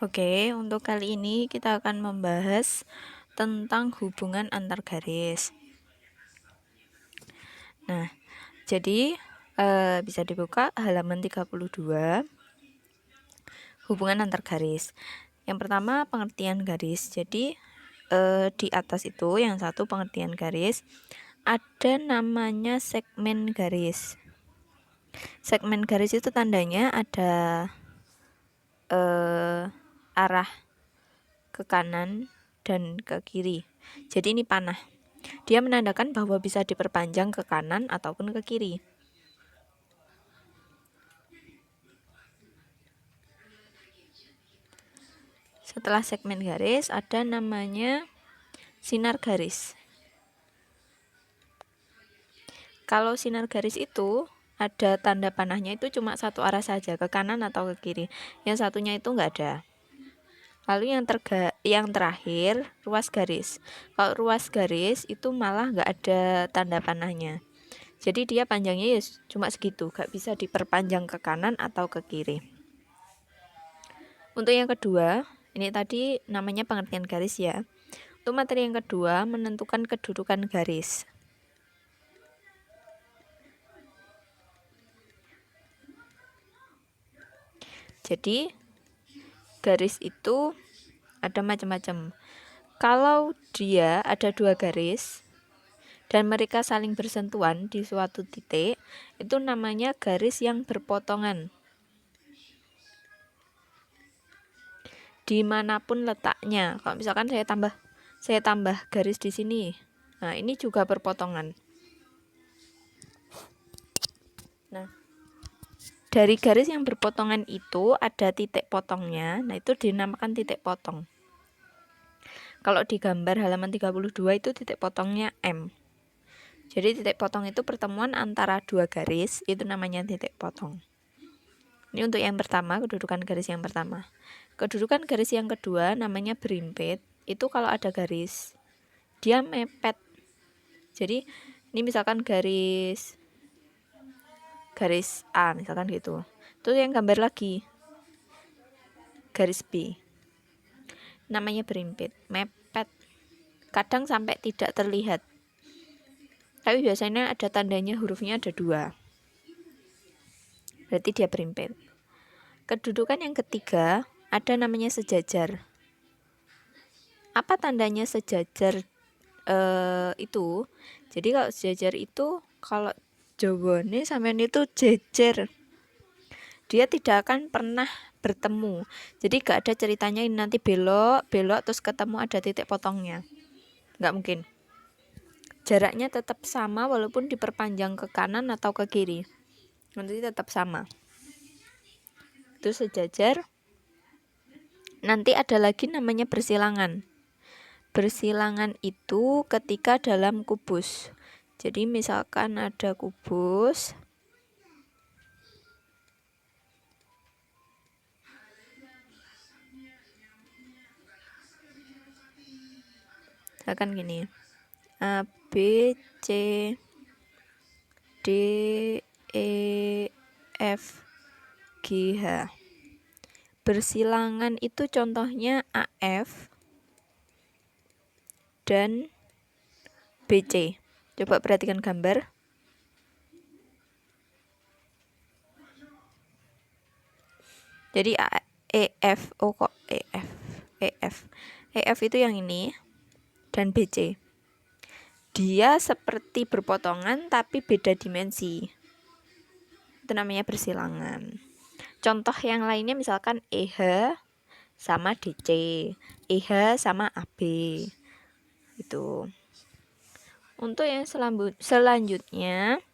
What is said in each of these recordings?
Oke, untuk kali ini kita akan membahas tentang hubungan antar garis. Nah, jadi bisa dibuka halaman 32, hubungan antar garis. Yang pertama, pengertian garis. Jadi, di atas itu yang satu pengertian garis, ada namanya segmen garis. Segmen garis itu tandanya ada arah ke kanan dan ke kiri. Jadi ini panah. Dia menandakan bahwa bisa diperpanjang ke kanan ataupun ke kiri. Setelah segmen garis ada namanya sinar garis. Kalau sinar garis itu ada tanda panahnya itu cuma satu arah saja, ke kanan atau ke kiri. Yang satunya itu enggak ada. Lalu yang terakhir ruas garis. Kalau ruas garis itu malah enggak ada tanda panahnya. Jadi dia panjangnya ya cuma segitu, enggak bisa diperpanjang ke kanan atau ke kiri. Untuk yang kedua, ini tadi namanya pengertian garis ya. Untuk materi yang kedua, menentukan kedudukan garis. Jadi, garis itu ada macam-macam. Kalau dia ada dua garis dan mereka saling bersentuhan di suatu titik, itu namanya garis yang berpotongan. Dimanapun letaknya. Kalau misalkan saya tambah garis di sini, nah ini juga berpotongan. Nah, dari garis yang berpotongan itu ada titik potongnya, nah itu dinamakan titik potong. Kalau di gambar halaman 32 itu titik potongnya M. Jadi titik potong itu pertemuan antara dua garis, itu namanya titik potong. Ini untuk yang pertama, kedudukan garis yang pertama. Kedudukan garis yang kedua namanya berimpit, itu kalau ada garis, dia mepet. Jadi ini misalkan garis A misalkan gitu. Terus yang gambar lagi garis B. Namanya berimpit, mepet. Kadang sampai tidak terlihat. Tapi biasanya ada tandanya, hurufnya ada 2. Berarti dia berimpit. Kedudukan yang ketiga ada namanya sejajar. Apa tandanya sejajar itu? Jadi kalau sejajar itu kalau jawabannya sampean itu jejer. Dia tidak akan pernah bertemu. Jadi gak ada ceritanya ini nanti belok terus ketemu ada titik potongnya. Gak mungkin. Jaraknya tetap sama walaupun diperpanjang ke kanan atau ke kiri. Nanti tetap sama. Itu sejajar. Nanti ada lagi namanya bersilangan. Bersilangan itu ketika dalam kubus. Jadi misalkan ada kubus, misalkan gini, A, B, C, D, E, F, G, H. Bersilangan itu contohnya AF dan BC. Coba perhatikan gambar. Jadi EF, oh kok EF itu yang ini dan BC. Dia seperti berpotongan tapi beda dimensi. Itu namanya bersilangan. Contoh yang lainnya misalkan EH sama DC, EH sama AB. Itu. Untuk yang selanjutnya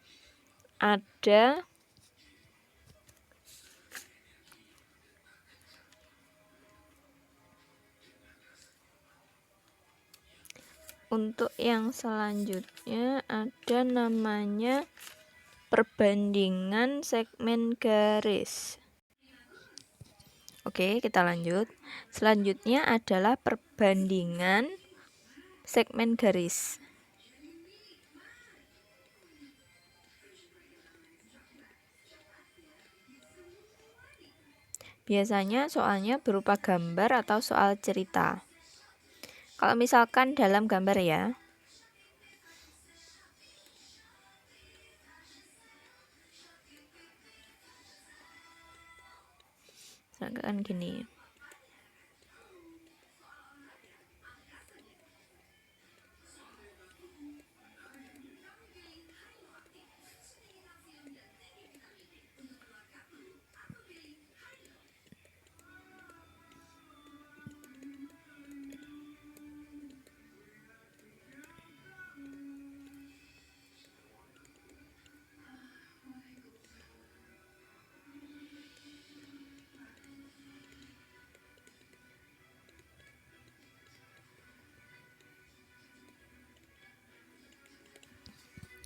ada namanya perbandingan segmen garis. Oke, kita lanjut. Selanjutnya adalah perbandingan segmen garis. Biasanya soalnya berupa gambar atau soal cerita. Kalau misalkan dalam gambar ya, misalkan gini.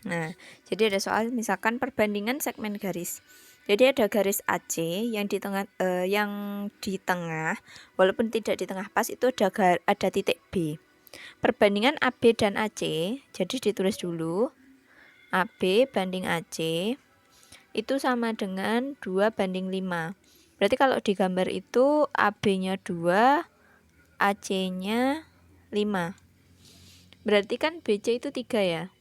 Nah, jadi ada soal misalkan perbandingan segmen garis. Jadi ada garis AC yang di tengah, walaupun tidak di tengah pas itu ada titik B. Perbandingan AB dan AC, jadi ditulis dulu AB banding AC itu sama dengan 2:5. Berarti kalau di gambar itu AB-nya 2, AC-nya 5. Berarti kan BC itu 3 ya.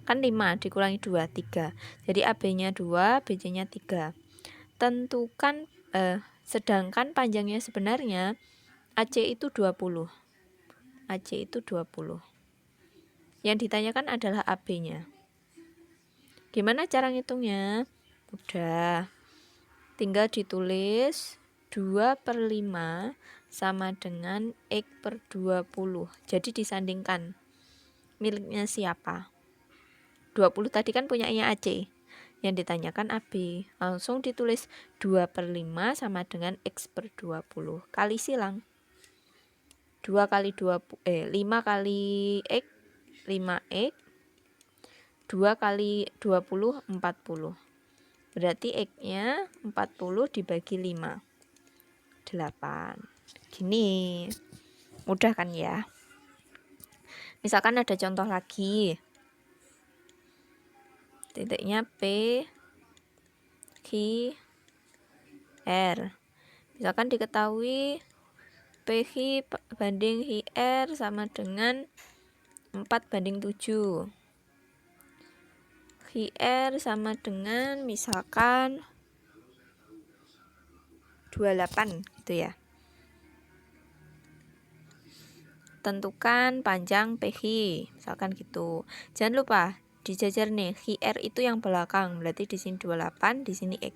Kan 5 dikurangi 2, 3. Jadi AB-nya 2, BC-nya 3. Tentukan sedangkan panjangnya sebenarnya AC itu 20. AC itu 20. Yang ditanyakan adalah AB-nya. Gimana cara ngitungnya? Udah. Tinggal ditulis 2/5 sama dengan X/20. Jadi disandingkan. Miliknya siapa? 20 tadi kan punyanya AC, yang ditanyakan AB. Langsung ditulis 2/5 sama dengan X/20. Kali silang 5 kali X 5X, 2 kali 20 40. Berarti X-nya 40 dibagi 5 8. Gini. Mudah kan ya? Misalkan ada contoh lagi. Titiknya P, Q, R. Misalkan diketahui PQ banding QR sama dengan 4/7. QR sama dengan misalkan 28 gitu ya. Tentukan panjang PQ, misalkan gitu. Jangan lupa dijajar nih, QR itu yang belakang, berarti di sini 28, di sini X.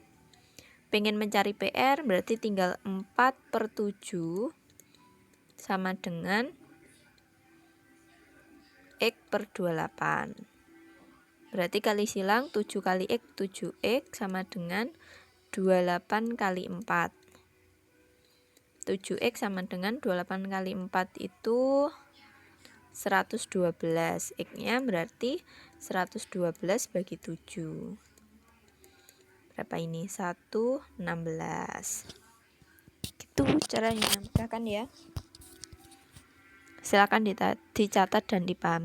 Pengen mencari PR berarti tinggal 4/7 sama dengan X/28. Berarti kali silang 7 kali X 7X sama dengan 28 kali 4. 7X sama dengan 28 kali 4 itu 112. X-nya berarti 112 bagi 7. Berapa ini? 116. Gitu caranya. Mudah kan ya? Silakan dicatat dan dipahami.